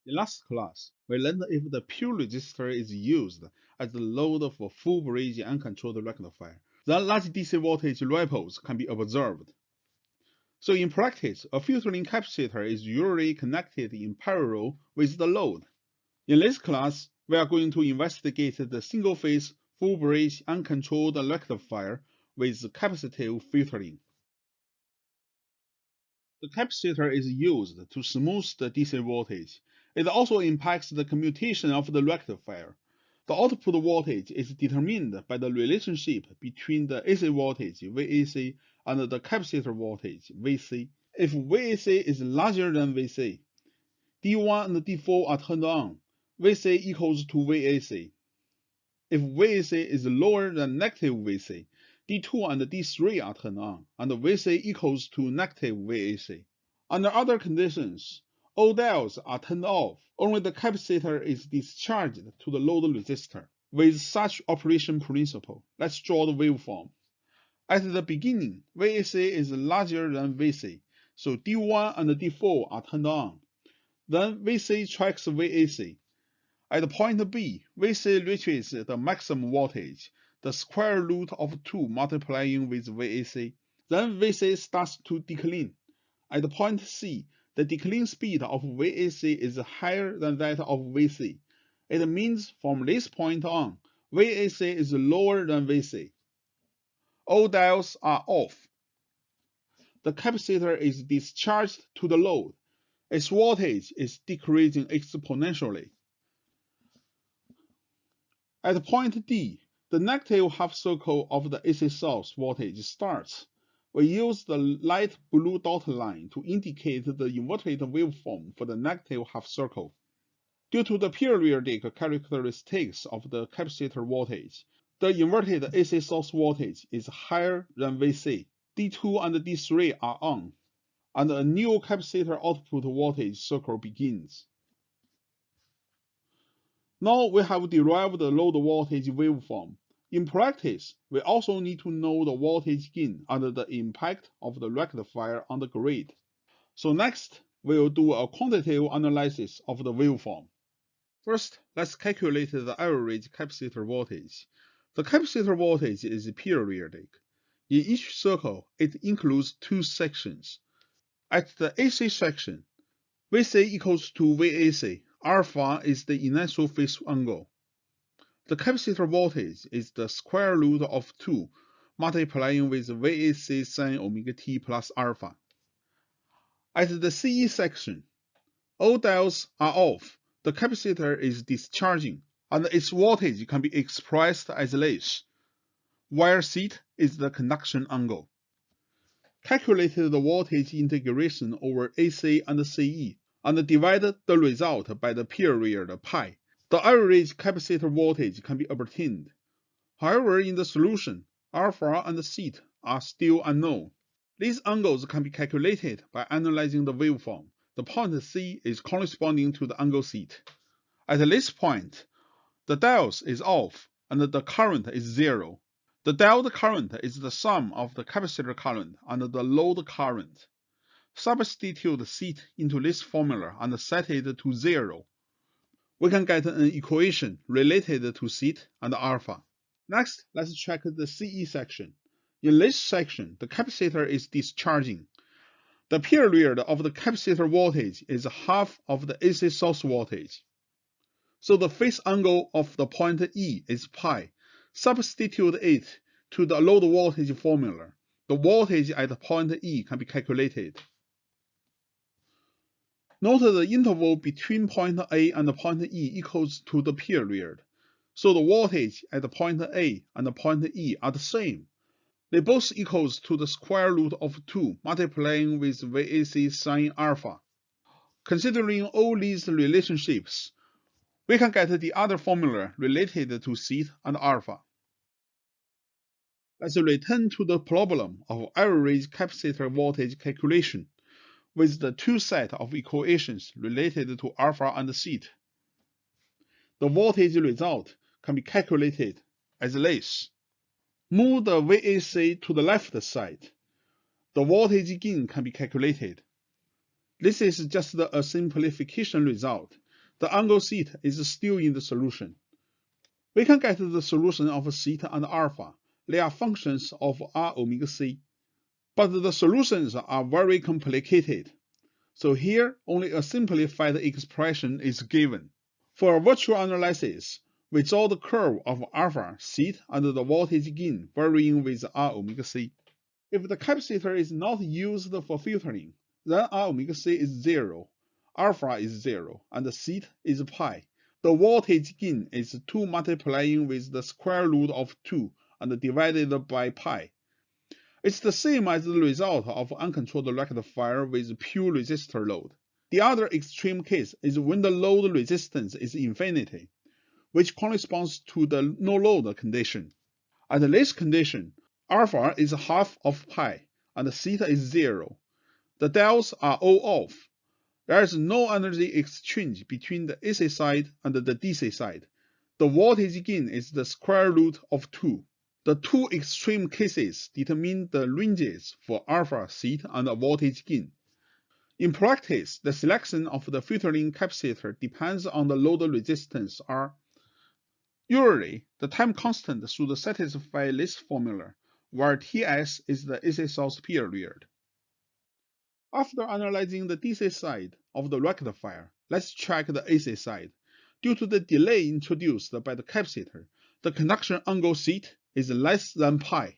In last class, we learned if the pure resistor is used as the load for full bridge uncontrolled rectifier, then large DC voltage ripples can be observed. So in practice, a filtering capacitor is usually connected in parallel with the load. In this class, we are going to investigate the single-phase full bridge uncontrolled rectifier with capacitive filtering. The capacitor is used to smooth the DC voltage. It also impacts the commutation of the rectifier. The output voltage is determined by the relationship between the AC voltage VAC and the capacitor voltage VC. If VAC is larger than VC, D1 and D4 are turned on, VC equals to VAC. If VAC is lower than negative VC, D2 and D3 are turned on, and VC equals to negative VAC. Under other conditions, all diodes are turned off, only the capacitor is discharged to the load resistor. With such operation principle, let's draw the waveform. At the beginning, VAC is larger than VC, so D1 and D4 are turned on. Then VC tracks VAC. At point B, VC reaches the maximum voltage, the square root of 2 multiplying with VAC. Then VC starts to decline. At point C, the decline speed of VAC is higher than that of VC. It means from this point on, VAC is lower than VC. All diodes are off. The capacitor is discharged to the load. Its voltage is decreasing exponentially. At point D, the negative half circle of the AC source voltage starts. We use the light blue dotted line to indicate the inverted waveform for the negative half circle. Due to the periodic characteristics of the capacitor voltage, the inverted AC source voltage is higher than VC. D2 and D3 are on, and a new capacitor output voltage circle begins. Now we have derived the load voltage waveform. In practice, we also need to know the voltage gain and the impact of the rectifier on the grid. So next, we'll do a quantitative analysis of the waveform. First, let's calculate the average capacitor voltage. The capacitor voltage is periodic. In each circle, it includes two sections. At the AC section, VC equals to VAC. Alpha is the initial phase angle. The capacitor voltage is the square root of 2 multiplying with VAC sin omega t plus alpha. At the CE section, all diodes are off. The capacitor is discharging, and its voltage can be expressed as this, where θ is the conduction angle. Calculate the voltage integration over AC and CE, and divide the result by the period pi. The average capacitor voltage can be obtained. However, in the solution, alpha and θ are still unknown. These angles can be calculated by analyzing the waveform. The point C is corresponding to the angle θ. At this point, the diode is off and the current is zero. The diode current is the sum of the capacitor current and the load current. Substitute θ into this formula and set it to 0. We can get an equation related to θ and alpha. Next, let's check the CE section. In this section, the capacitor is discharging. The period of the capacitor voltage is half of the AC source voltage. So the phase angle of the point E is pi. Substitute it to the load voltage formula. The voltage at point E can be calculated. Note the interval between point A and point E equals to the period. So the voltage at point A and point E are the same. They both equals to the square root of 2 multiplying with VAC sin alpha. Considering all these relationships, we can get the other formula related to θ and alpha. Let's return to the problem of average capacitor voltage calculation with the two sets of equations related to alpha and θ. The voltage result can be calculated as this. Move the VAC to the left side. The voltage gain can be calculated. This is just a simplification result. the angle θ is still in the solution. We can get the solution of θ and alpha. They are functions of r omega c. But the solutions are very complicated. So here, only a simplified expression is given. For a virtual analysis, we draw the curve of alpha, θ, and the voltage gain varying with r omega c. If the capacitor is not used for filtering, then r omega c is 0, alpha is 0, and θ is pi. The voltage gain is 2 multiplying with the square root of 2 and divided by pi. It's the same as the result of uncontrolled rectifier with pure resistor load. The other extreme case is when the load resistance is infinity, which corresponds to the no-load condition. At this condition, alpha is half of pi, and θ is 0. The dials are all off. There is no energy exchange between the AC side and the DC side. The voltage gain is the square root of 2. The two extreme cases determine the ranges for alpha, θ, and voltage gain. In practice, the selection of the filtering capacitor depends on the load resistance R. Usually, the time constant should satisfy this formula, where Ts is the AC source period. After analyzing the DC side of the rectifier, let's check the AC side. Due to the delay introduced by the capacitor, the conduction angle θ is less than pi.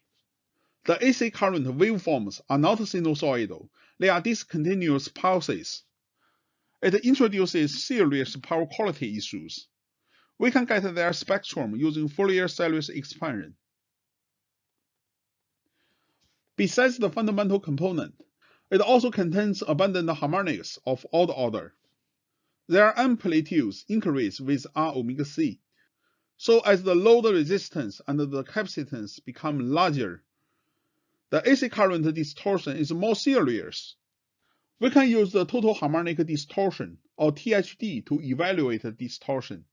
The AC current waveforms are not sinusoidal, they are discontinuous pulses. It introduces serious power quality issues. We can get their spectrum using Fourier series expansion. Besides the fundamental component, it also contains abundant harmonics of odd order. Their amplitudes increase with r omega c. So as the load resistance and the capacitance become larger, the AC current distortion is more serious. We can use the total harmonic distortion, or THD, to evaluate distortion.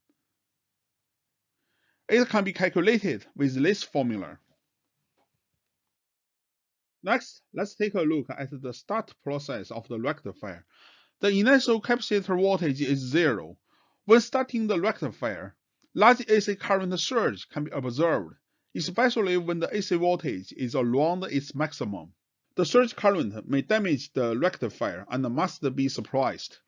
It can be calculated with this formula. Next, let's take a look at the start process of the rectifier. The initial capacitor voltage is 0. When starting the rectifier, large AC current surge can be observed, especially when the AC voltage is around its maximum. The surge current may damage the rectifier and must be suppressed.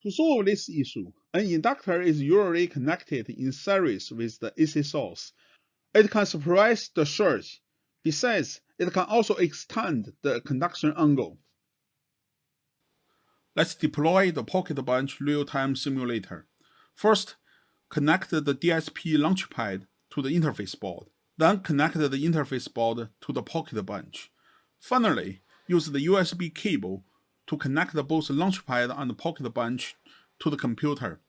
To solve this issue, an inductor is usually connected in series with the AC source. It can suppress the surge. Besides, it can also extend the conduction angle. Let's deploy the PocketBench real-time simulator. First, connect the DSP launchpad to the interface board. Then connect the interface board to the PocketBench. Finally, use the USB cable to connect both launchpad and PocketBench to the computer.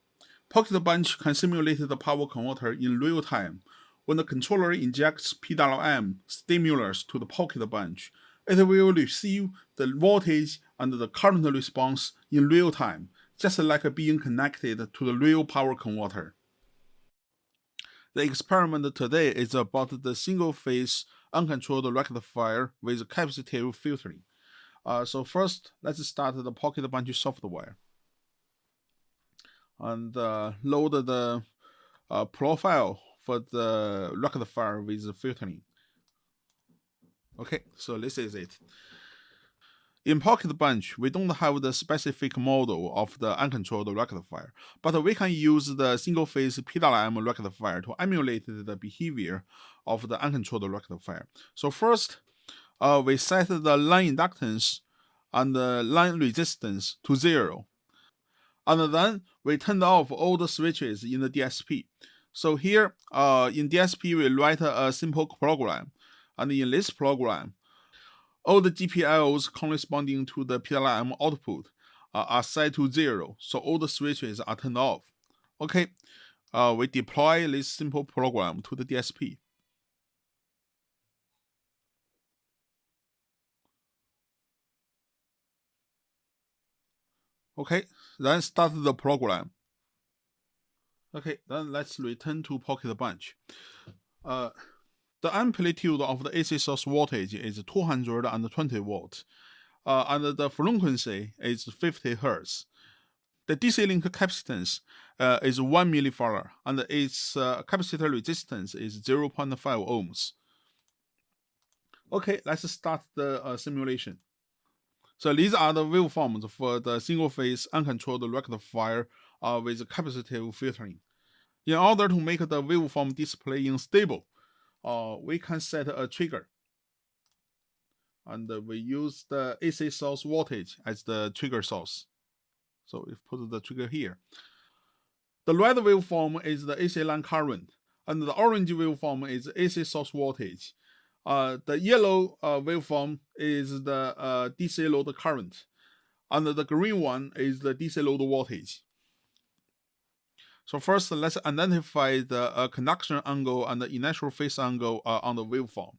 PocketBench can simulate the power converter in real time. When the controller injects PWM stimulus to the PocketBench, it will receive the voltage and the current response in real time, just like being connected to the real power converter. The experiment today is about the single-phase uncontrolled rectifier with capacitive filtering. So first, let's start the PocketBench software and load the profile for the rectifier with filtering. Okay, so this is it. In PocketBench, we don't have the specific model of the uncontrolled rectifier, but we can use the single-phase PWM rectifier to emulate the behavior of the uncontrolled rectifier. So first, we set the line inductance and the line resistance to 0. And then we turned off all the switches in the DSP. So here, in DSP, we write a simple program. And in this program, all the GPIOs corresponding to the PWM output are set to 0, so all the switches are turned off. Okay, we deploy this simple program to the DSP. Okay, then start the program. Okay, then let's return to PocketBench. The amplitude of the AC source voltage is 220 volts. and the frequency is 50 Hz. The DC link capacitance is 1 millifarad, and its capacitor resistance is 0.5 ohms. Okay, let's start the simulation. So these are the waveforms for the single-phase uncontrolled rectifier with capacitive filtering. In order to make the waveform display unstable, we can set a trigger. And we use the AC source voltage as the trigger source. So we put the trigger here. The red waveform is the AC line current, and the orange waveform is AC source voltage. The yellow waveform is the DC load current, and the green one is the DC load voltage. So first, let's identify the conduction angle and the initial phase angle on the waveform.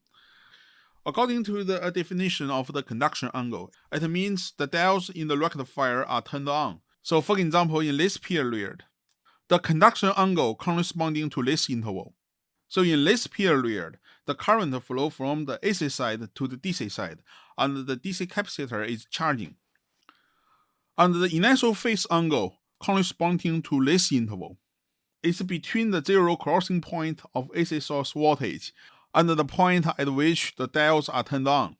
According to the definition of the conduction angle, it means the dials in the rectifier are turned on. So for example, in this period, the conduction angle corresponding to this interval. So in this period, the current flow from the AC side to the DC side, and the DC capacitor is charging. And the initial phase angle corresponding to this interval is between the zero crossing point of AC source voltage and the point at which the dials are turned on.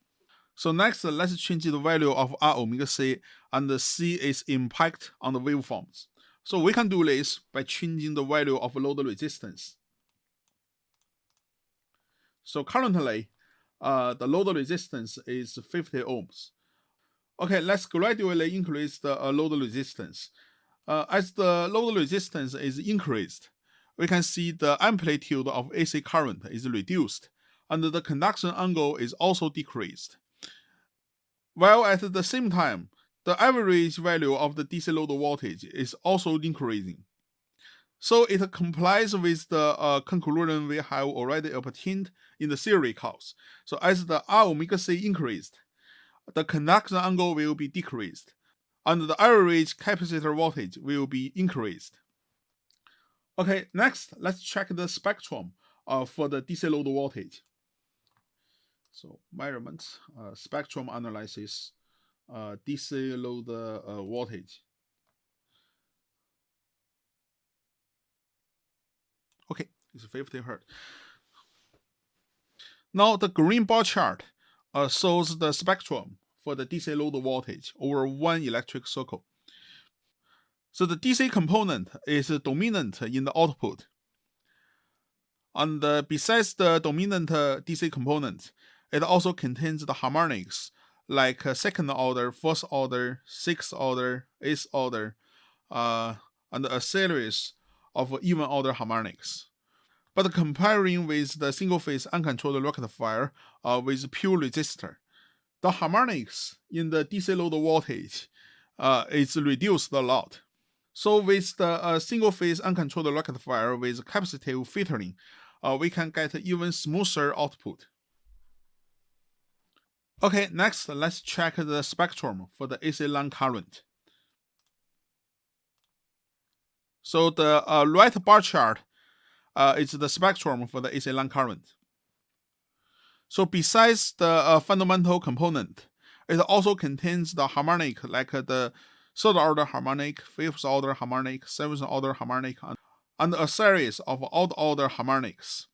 So next, let's change the value of R omega C, and C is impact on the waveforms. So we can do this by changing the value of load resistance. So currently, the load resistance is 50 ohms. Okay, let's gradually increase the load resistance. As the load resistance is increased, we can see the amplitude of AC current is reduced, and the conduction angle is also decreased. While at the same time, the average value of the DC load voltage is also increasing. So it complies with the conclusion we have already obtained in the theory course. So as the R omega C increased, the conduction angle will be decreased, and the average capacitor voltage will be increased. Okay, next, let's check the spectrum for the DC load voltage. So measurements, spectrum analysis, DC load voltage. Okay, it's 50 Hz. Now the green bar chart shows the spectrum for the DC load voltage over one electric circle. So the DC component is dominant in the output. And besides the dominant DC component, it also contains the harmonics like second order, first order, sixth order, eighth order, and a series of even order harmonics. But comparing with the single-phase uncontrolled rectifier with pure resistor, the harmonics in the DC load voltage is reduced a lot. So with the single-phase uncontrolled rectifier with capacitive filtering, we can get even smoother output. Okay, next let's check the spectrum for the AC line current. So the right bar chart is the spectrum for the AC line current. So besides the fundamental component, it also contains the harmonic like the third order harmonic, fifth order harmonic, seventh order harmonic, and a series of odd order harmonics.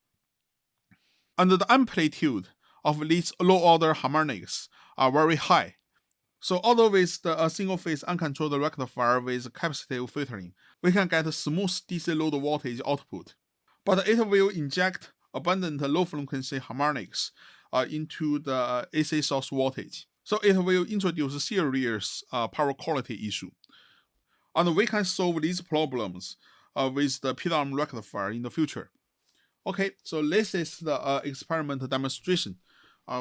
And the amplitude of these low order harmonics are very high. So although with the single-phase uncontrolled rectifier with capacitive filtering, we can get smooth DC load voltage output. But it will inject abundant low-frequency harmonics into the AC source voltage. So it will introduce serious power quality issue. And we can solve these problems with the PWM rectifier in the future. Okay, so this is the experiment demonstration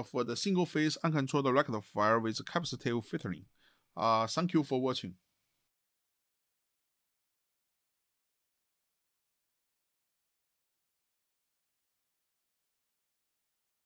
for the single-phase uncontrolled rectifier with capacitive filtering. Thank you for watching.